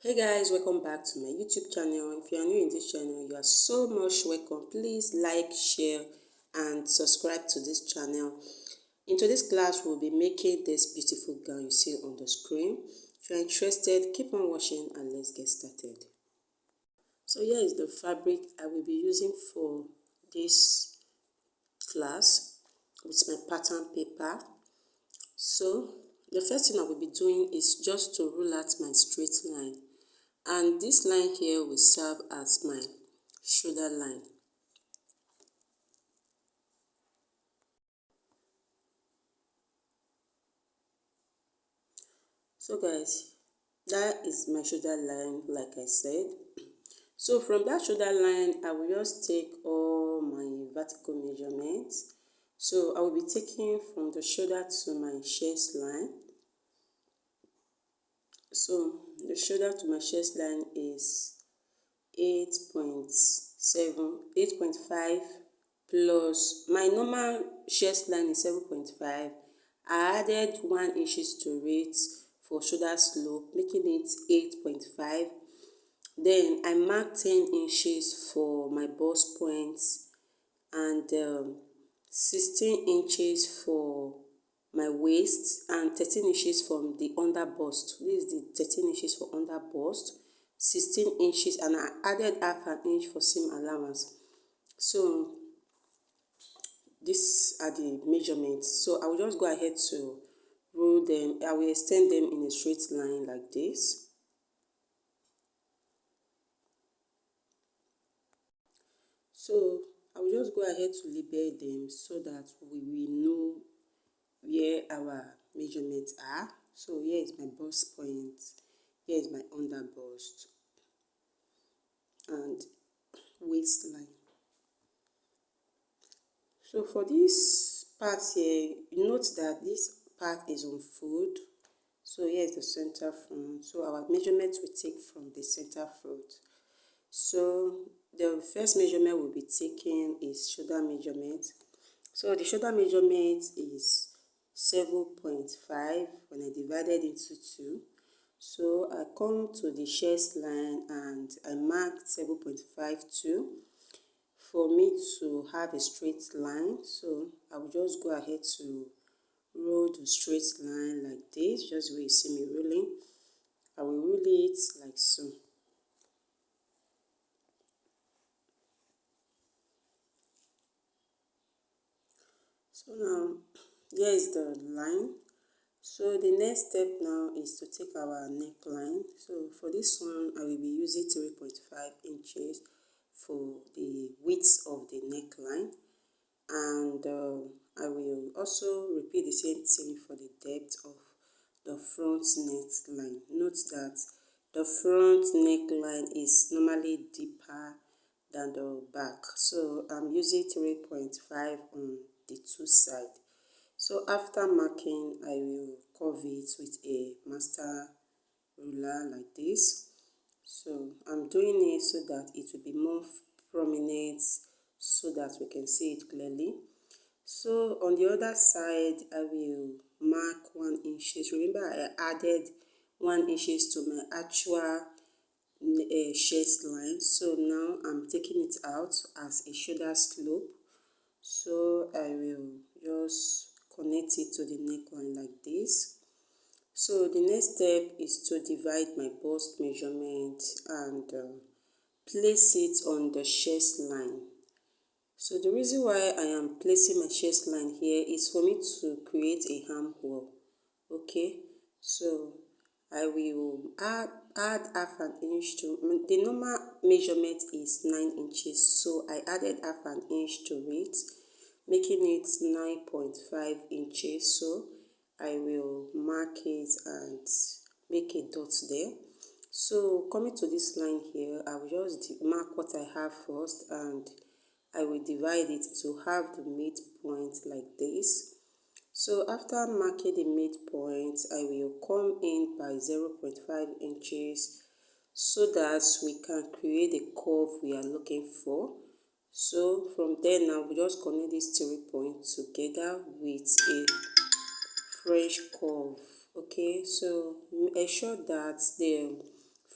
Hey guys, welcome back to my YouTube channel. If you are new in this channel, you are so much welcome. Please like, share and subscribe to this channel. In today's class, we'll be making this beautiful gown you see on the screen. If you're interested, keep on watching and let's get started. So here is the fabric I will be using for this class with my pattern paper. So the first thing I will be doing is just to rule out my straight line. And this line here will serve as my shoulder line. So guys, that is my shoulder line, like I said. So from that shoulder line, I will just take all my vertical measurements. So I will be taking from the shoulder to my chest line. So the shoulder to my chest line is 8.5 plus my normal chest line is 7.5. I added 1 inches to it for shoulder slope, making it 8.5. Then I marked 10 inches for my bust points and 16 inches for my waist and 13 inches from the under bust. This is the 13 inches for under bust, 16 inches, and I added half an inch for seam allowance. So these are the measurements. So I will just go ahead to roll them. I will extend them in a straight line like this. So I will just go ahead to label them so that we will know where our measurements are. So here is my bust point, here is my under bust and waistline. So for this part here, note that this part is on fold. So here is the center front. So our measurement we take from the center front. So the first measurement we'll be taking is shoulder measurement. So the shoulder measurement is 7.5 when I divided into 2. So I come to the chest line and I marked 7.5 too for me to have a straight line. So I will just go ahead to roll the straight line like this, just where you see me rolling. I will roll it like so. So now here is the line. So the next step now is to take our neckline. So for this one, I will be using 3.5 inches for the width of the neckline. And I will also repeat the same thing for the depth of the front neckline. Note that the front neckline is normally deeper than the back. So I'm using 3.5 on the two sides. So after marking, I will curve it with a master ruler like this. So I'm doing it so that it will be more prominent so that we can see it clearly. So on the other side, I will mark 1 inches. Remember, I added 1 inches to my actual chest line. So now I'm taking it out as a shoulder slope. So I will just connect it to the neckline like this. So the next step is to divide my bust measurement and place it on the chest line. So the reason why I am placing my chest line here is for me to create a armhole. Okay, so I will add half an inch to the normal measurement is 9 inches, so I added half an inch to it, making it 9.5 inches. So I will mark it and make a dot there. So coming to this line here, I will just mark what I have first and I will divide it to have the midpoint like this. So after marking the midpoint, I will come in by 0.5 inches so that we can create the curve we are looking for. So from there now, we just connect these 3 points together with a French curve. Okay, so ensure that the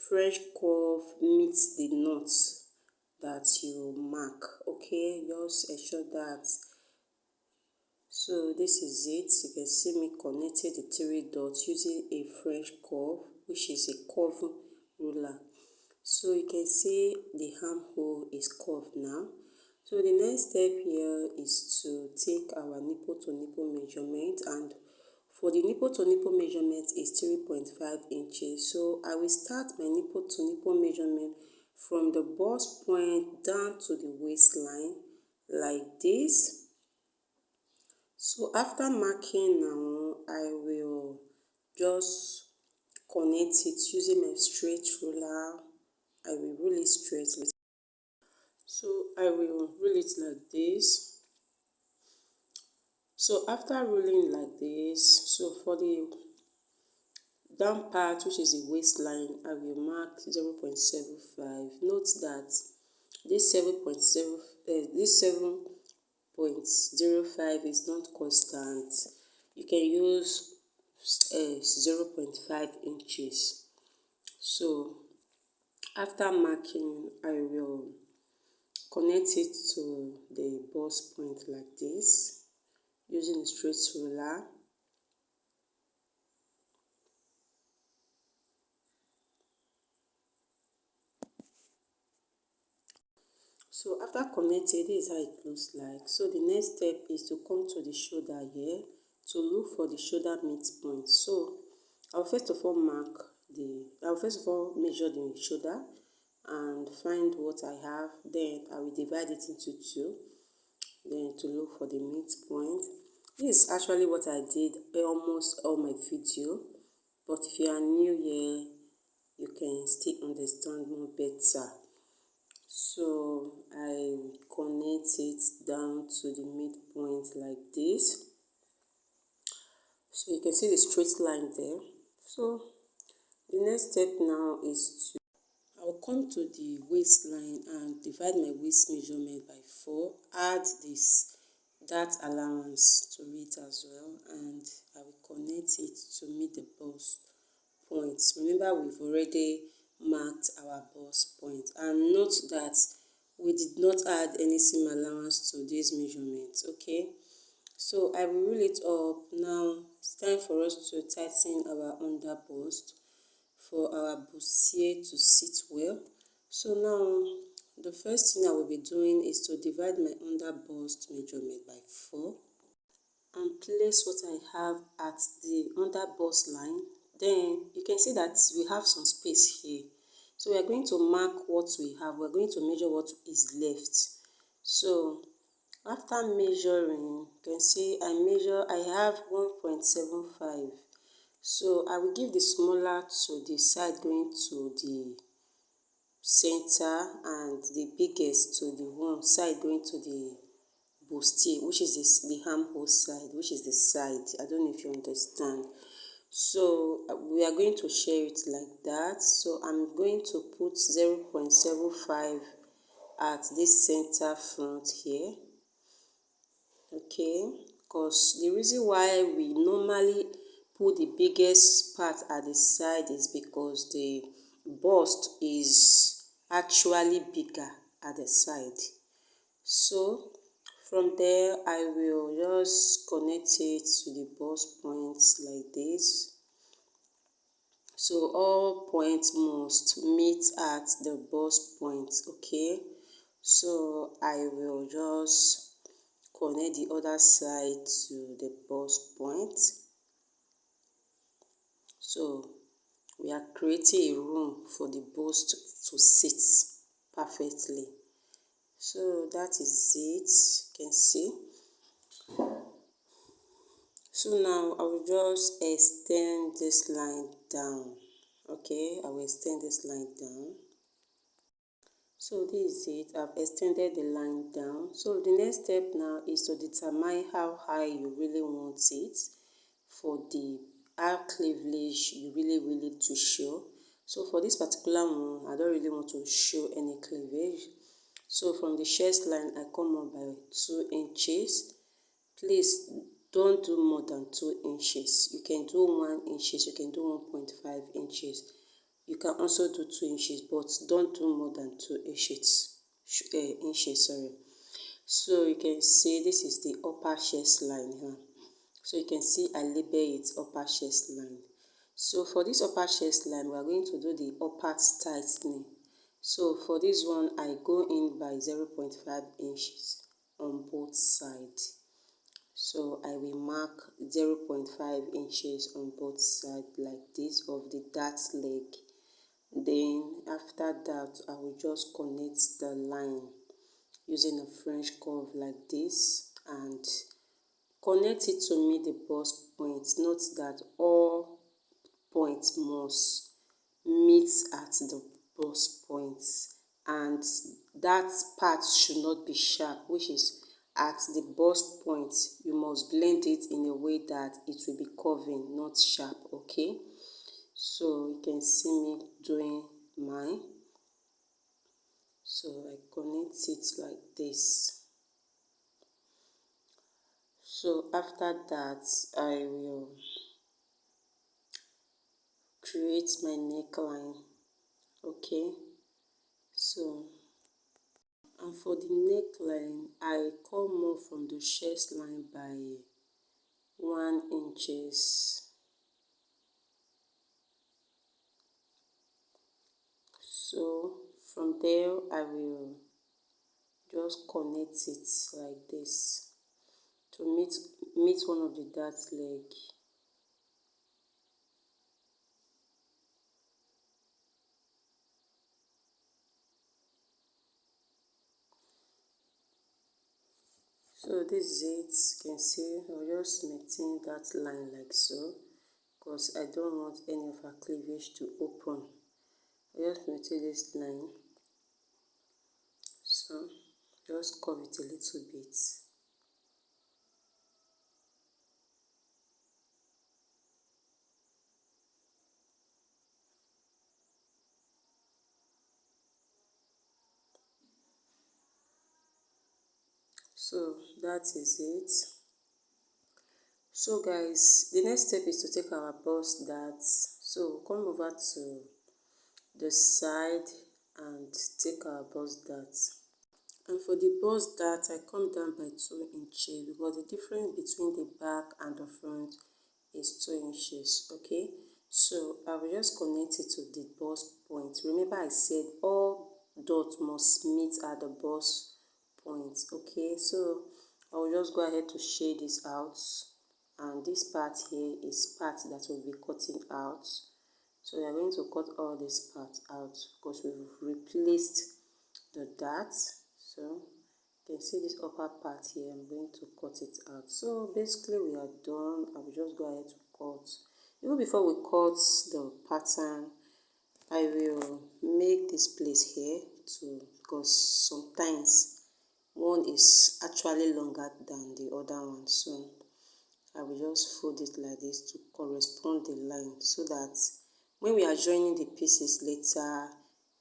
French curve meets the knot that you mark. Okay, just ensure that. So this is it. You can see me connecting the 3 dots using a French curve, which is a curve ruler. So you can see the armhole is curved now. So the next step here is to take our nipple to nipple measurement, and for the nipple to nipple measurement is 3.5 inches. So I will start my nipple to nipple measurement from the bust point down to the waistline like this. So after marking now, I will just connect it using my straight ruler. I will roll it straight. So I will roll it like this. So after rolling like this, so for the down part, which is the waistline, I will mark 0.75. Note that this 7.05 is not constant. You can use 0.5 inches. So after marking, I will connect it to the bust point like this using a straight ruler. So after connecting, this is how it looks like. So the next step is to come to the shoulder here to look for the shoulder midpoint. So I'll first of all measure the shoulder and find what I have. Then I will divide it into 2. Then to look for the midpoint. This is actually what I did almost all my video. But if you are new here, you can still understand more better. So I connect it down to the midpoint like this. So you can see the straight line there. So the next step now is I'll come to the waistline and divide my waist measurement by 4. Add that allowance to it as well, and I will connect it to meet the bust point. Remember, we've already marked our bust point, and note that we did not add any seam allowance to these measurements. Okay, so I will roll it up. Now it's time for us to tighten our under bust for our bustier to sit well. So now the first thing I will be doing is to divide my under bust measurement by 4 and place what I have at the under bust line. Then you can see that we have some space here. So we are going to mark what we have. We're going to measure what is left. So after measuring, you can see I have 1.75. So I will give the smaller to the side going to the center and the biggest to the one side going to the bustier, which is the armhole side, which is the side. I don't know if you understand. So we are going to share it like that. So I'm going to put 0.75 at this center front here. Okay, because the reason why we normally put the biggest part at the side is because the bust is actually bigger at the side. So from there I will just connect it to the bust points like this. So all points must meet at the bust point. Okay, so I will just connect the other side to the bust point. So we are creating a room for the bust to sit perfectly. So that is it, you can see. So now I will just extend this line down. Okay, I will extend this line down. So this is it. I've extended the line down. So the next step now is to determine how high you really want it for the arm cleavage you really need to show. So for this particular one, I don't really want to show any cleavage. So from the chest line, I come up by 2 inches. Please don't do more than 2 inches. You can do 1 inch, you can do 1.5 inches. You can also do 2 inches, but don't do more than 2 inches. Sorry. So you can see this is the upper chest line here. So you can see I label it upper chest line. So for this upper chest line, we are going to do the upper tightening. So for this one, I go in by 0.5 inches on both sides. So I will mark 0.5 inches on both sides like this of the dart leg. Then after that, I will just connect the line using a French curve like this and connect it to meet the bust point. Note that all points must meet at the bust point, and that part should not be sharp, which is at the bust point you must blend it in a way that it will be curving, not sharp. Okay, so you can see me doing mine. So I connect it like this. So after that, I will create my neckline. Okay, so and for the neckline, I come more from the chest line by 1 inches. So from there, I will just connect it like this to meet one of the dart leg. So this is it. You can see I'll just maintain that line like so, because I don't want any of our cleavage to open. I just maintain this line. So just curve it a little bit. So that is it. So guys, the next step is to take our bust darts. So come over to the side and take our bust darts. And for the bust dart, I come down by 2 inches because the difference between the back and the front is 2 inches. Okay, so I will just connect it to the bust point. Remember I said all dots must meet at the bust point. Okay, so I will just go ahead to shade this out, and this part here is part that will be cutting out. So we are going to cut all this part out because we've replaced the dart. So you can see this upper part here. I'm going to cut it out. So basically we are done. I will just go ahead to cut. Even before we cut the pattern, I will make this place here too, because sometimes one is actually longer than the other one. So I will just fold it like this to correspond the line, so that when we are joining the pieces later,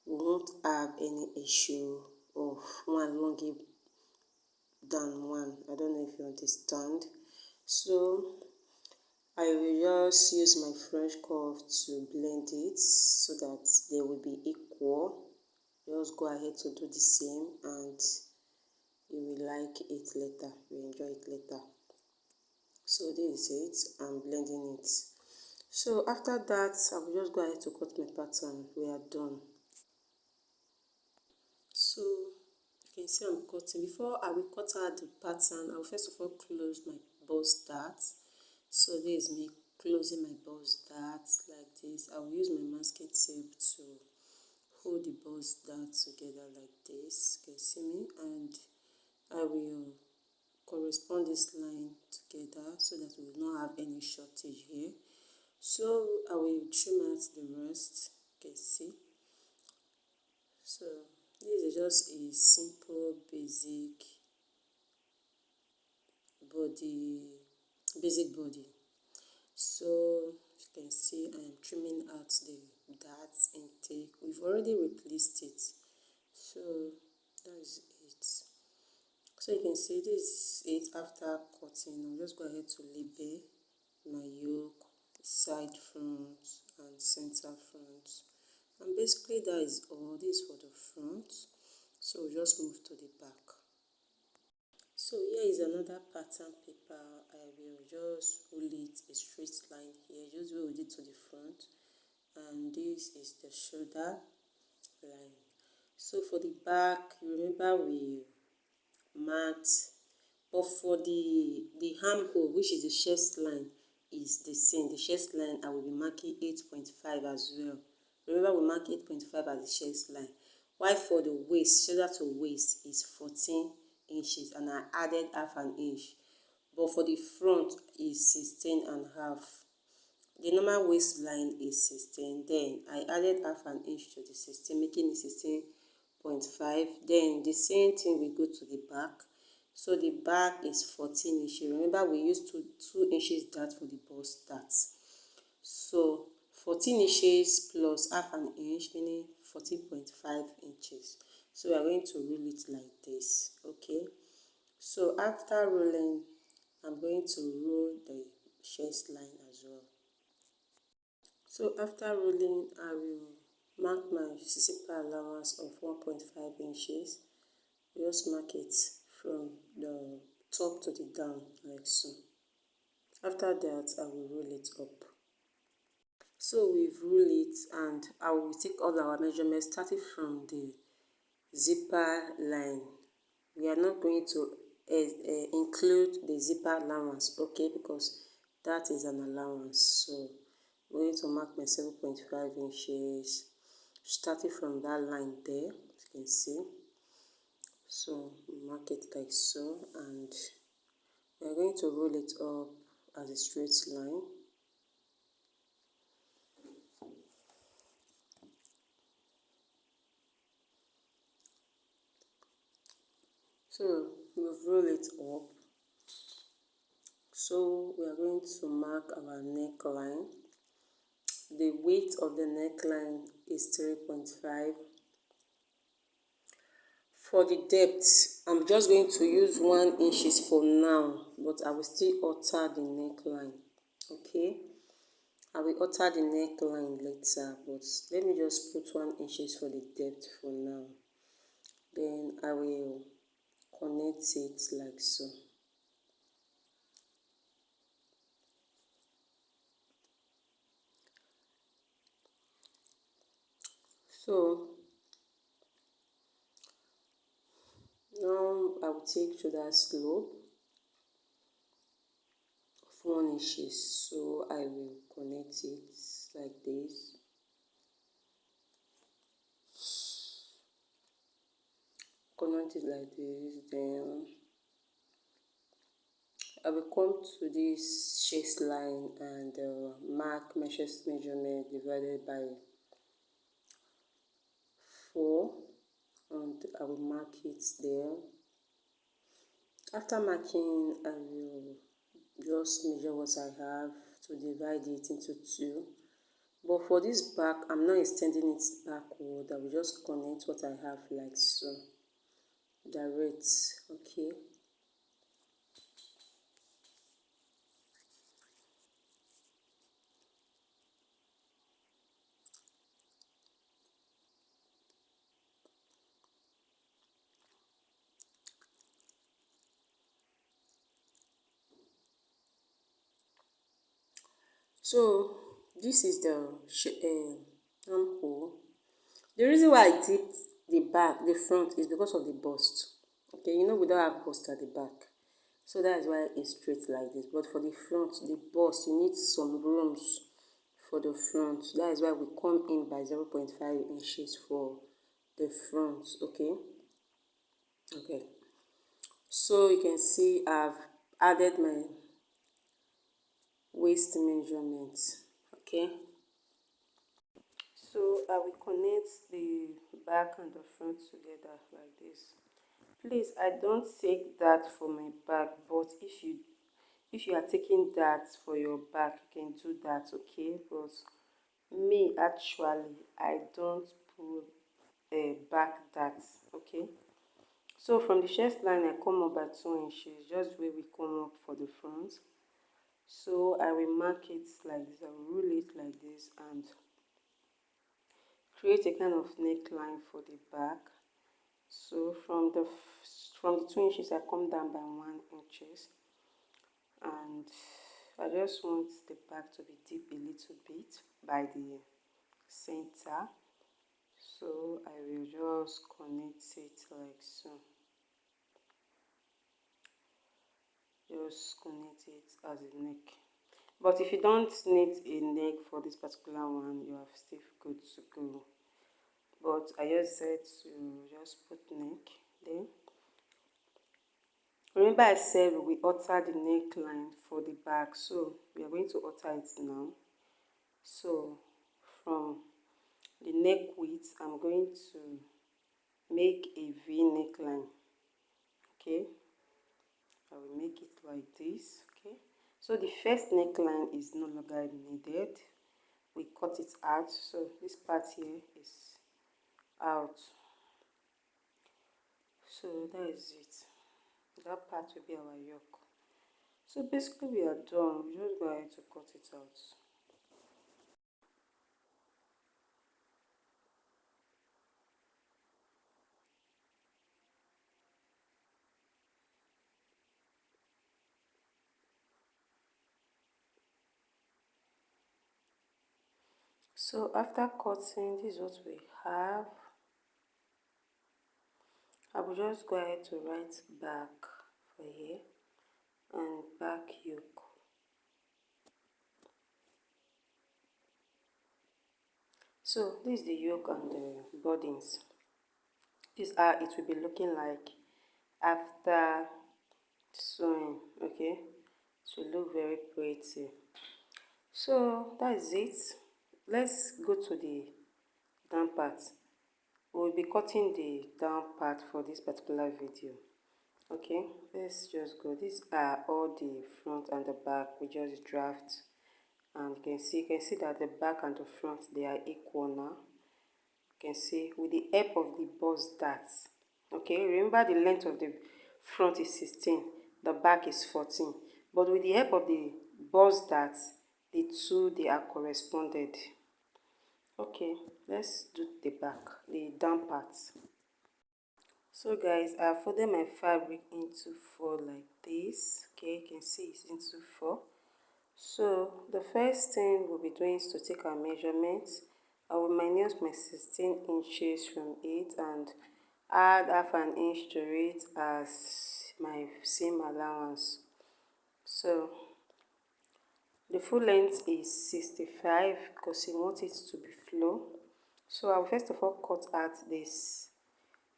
we won't have any issue of one longer than one. I don't know if you understand. So I will just use my French curve to blend it so that they will be equal. Just go ahead to do the same and you will like it later. You will enjoy it later. So this is it. I'm blending it. So after that, I will just go ahead to cut my pattern. We are done. So you can see I'm cutting. Before I will cut out the pattern, I will first of all close my bust dart. So this is me closing my bust dart like this. I will use my masking tape to hold the bust dart together like this. You can see me, and I will correspond this line together so that we will not have any shortage here. So I will trim out the rest. You can see. So this is just a simple basic body. So you can see I am trimming out the dart intake. We've already replaced it, so that is it. So you can see this is it after cutting. I'll just go ahead to label my yoke, side front and center front. And basically that is all. This for the front. So we'll just move to the back. So here is another pattern paper. I will just roll it a straight line here, just where we did to the front. And this is the shoulder line. So for the back, you remember we marked, but for the armhole, which is the chest line, is the same. The chest line, I will be marking 8.5 as well. Remember we mark 8.5 as the chest line. While for the waist, shoulder to waist is 14 inches, and I added half an inch. But for the front is 16 and half. The normal waistline is 16. Then I added half an inch to the 16, making it 16.5. Then the same thing we go to the back. So the back is 14 inches. Remember we used 2 inches dart for the bust dart. So 14 inches plus half an inch, meaning 14.5 inches. So we are going to roll it like this. Okay. So after rolling, I'm going to roll the chest line as well. So after rolling, I will mark my zipper allowance of 1.5 inches. Just mark it from the top to the down like so. After that, I will roll it up. So we've rolled it, and I will take all our measurements starting from the zipper line. We are not going to include the zipper allowance, okay, because that is an allowance. So I'm going to mark my 7.5 inches starting from that line there, as you can see. So mark it like so, and we are going to roll it up as a straight line. So we've rolled it up. So we are going to mark our neckline. The width of the neckline is 3.5. For the depth, I'm just going to use 1 inches for now, but I will still alter the neckline. Okay, I will alter the neckline later, but let me just put 1 inches for the depth for now. Then I will connect it like so. So now I will take shoulder slope of 1 inches. So I will connect it like this. Connect it like this. Then I will come to this chest line and mark my chest measurement divided by 4, and I will mark it there. After marking, I will just measure what I have to divide it into 2. But for this back, I'm not extending it backward. I will just connect what I have like so. Direct, okay. So this is the armhole. The reason why I dipped the back, the front, is because of the bust. Okay, you know we don't have bust at the back, so that is why it's straight like this. But for the front, the bust, you need some rooms for the front. That is why we come in by 0.5 inches for the front. Okay. Okay. So you can see I've added my waist measurement. Okay. So I will connect the back and the front together like this. Please, I don't take that for my back, but if you are taking that for your back, you can do that, okay? But me, actually, I don't put back that, okay? So from the chest line, I come up by 2 inches, just where we come up for the front. So I will mark it like this, I will roll it like this and create a kind of neckline for the back. So from the 2 inches, I come down by 1 inches, and I just want the back to be deep a little bit by the center. So I will just connect it like so. Just connect it as a neck. But if you don't need a neck for this particular one, you are still good to go. But I just said to just put neck there. Remember I said we alter the neckline for the back, so we are going to alter it now. So from the neck width, I'm going to make a V neckline. Okay, I will make it like this. Okay, so the first neckline is no longer needed. We cut it out, so this part here is out. So that is it. That part will be our yoke. So basically we are done. We just go ahead to cut it out. So after cutting, this is what we have. I will just go ahead to write back for here and back yoke. So this is the yoke and the buttons. This is how it will be looking like after sewing. Okay, it will look very pretty. So that is it. Let's go to the down part. We will be cutting the down part for this particular video. Okay, let's just go. These are all the front and the back. We just draft, and you can see that the back and the front, they are equal now. You can see with the help of the bust darts. Okay, remember the length of the front is 16, the back is 14, but with the help of the bust darts, the two, they are corresponded. Okay, let's do the back, the down part. So guys, I folded my fabric into 4 like this. Okay, you can see it's into 4. So the first thing we'll be doing is to take our measurements. I will minus my 16 inches from it and add half an inch to it as my seam allowance. So the full length is 65 because you want it to be flow. So I'll first of all cut out this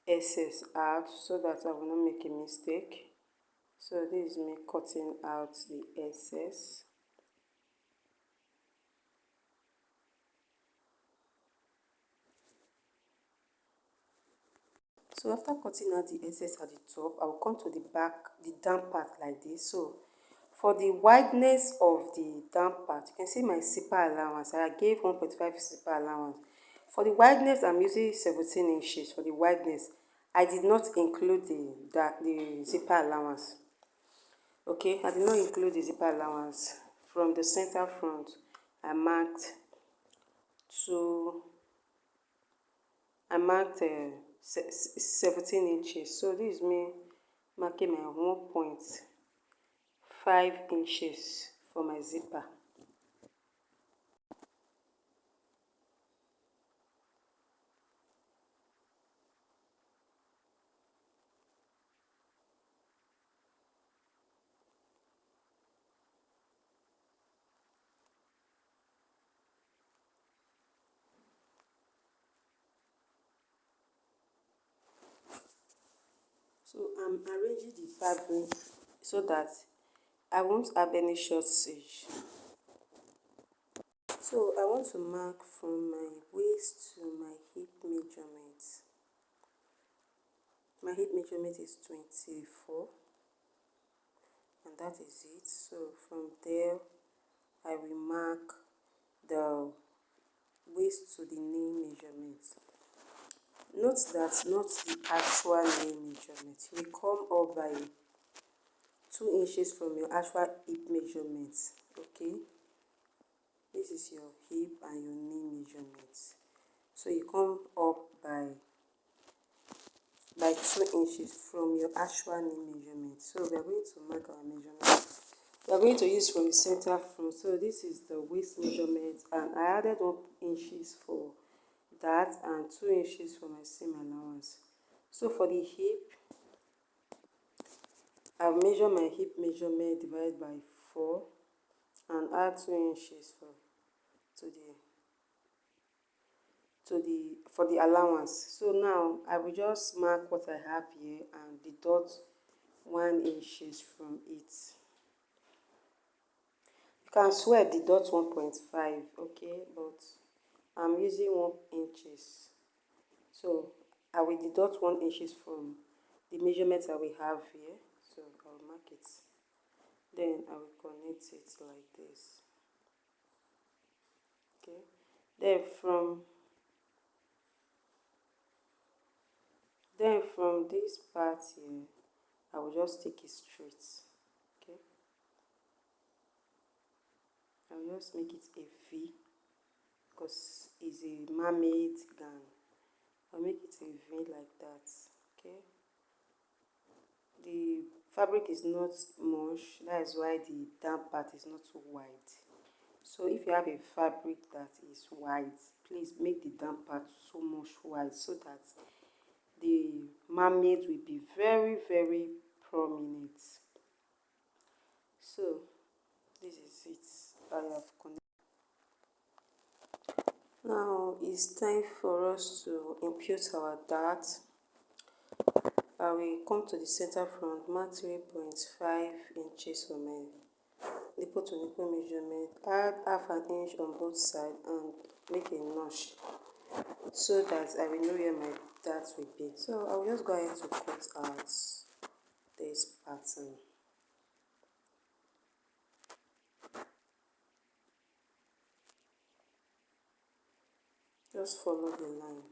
excess out so that I will not make a mistake. So this is me cutting out the excess. So after cutting out the excess at the top, I will come to the back, the down part like this. So for the wideness of the down part, you can see my zipper allowance. I gave 1.5 zipper allowance. For the wideness, I'm using 17 inches for the wideness. I did not include the zipper allowance. Okay, I did not include the zipper allowance. From the center front, I marked 17 inches. So this is me marking my 1.5 inches for my zipper. So I'm arranging the fabric so that I won't have any short stitch. So I want to mark from my waist to my hip measurement. My hip measurement is 24, and that is it. So from there, I will mark the waist to the knee measurement. Note that not the actual knee measurement. You come up by 2 inches from your actual hip measurement. Okay, this is your hip and your knee measurements. So you come up by 2 inches from your actual knee measurement. So we are going to mark our measurement. We are going to use from the center front. So this is the waist measurement, and I added 1 inches for that and 2 inches for my seam allowance. So for the hip, I'll measure my hip measurement, divide by 4 and add 2 inches to the for the allowance. So now I will just mark what I have here and deduct 1 inches from it. You can swear deduct 1.5, okay, but I'm using 1 inches. So I will deduct 1 inches from the measurements I will have here. So I'll mark it. Then I will connect it like this. Okay. Then from this part here, I will just take it straight. Okay. I'll just make it a V because it's a mermaid gown. I'll make it a V like that. Okay. The fabric is not much, that is why the down part is not so wide. So if you have a fabric that is wide, please make the down part so much wide so that the mermaid will be very, very prominent. So this is it. I have connected. Now it's time for us to impute our dart. I will come to the center front, mark 3.5 inches for my nipple to nipple measurement, add half an inch on both sides and make a notch so that I will know where my dart will be. So I will just go ahead to cut out this pattern. Just follow the line.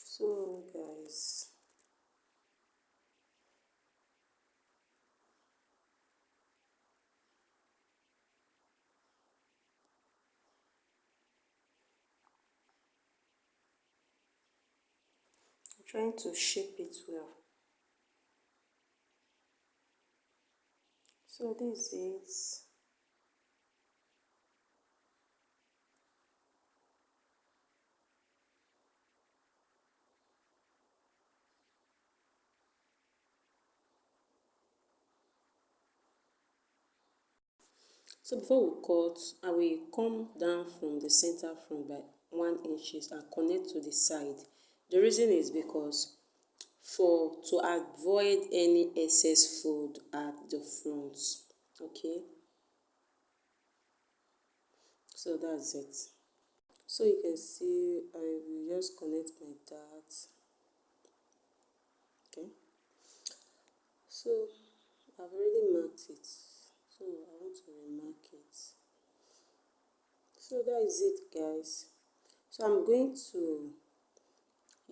So guys, I'm trying to shape it well. So this is so before we cut, I will come down from the center front by 1 inches and connect to the side. The reason is because to avoid any excess fold at the front. Okay, so that's it. So you can see I will just connect my dart. Okay, so I've already marked it, so I want to remark it. So that is it guys. So I'm going to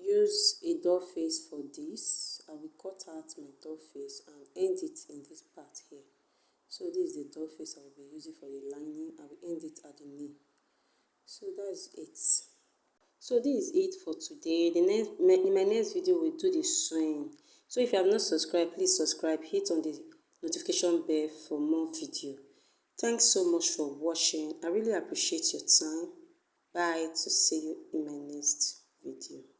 use a doll face for this. I will cut out my doll face and end it in this part here. So this is the doll face I will be using for the lining. I will end it at the knee. So that's it. So this is it for today. In my next video we'll do the sewing. So if you have not subscribed, please subscribe, hit on the notification bell for more video. Thanks so much for watching. I really appreciate your time. Bye, to see you in my next video.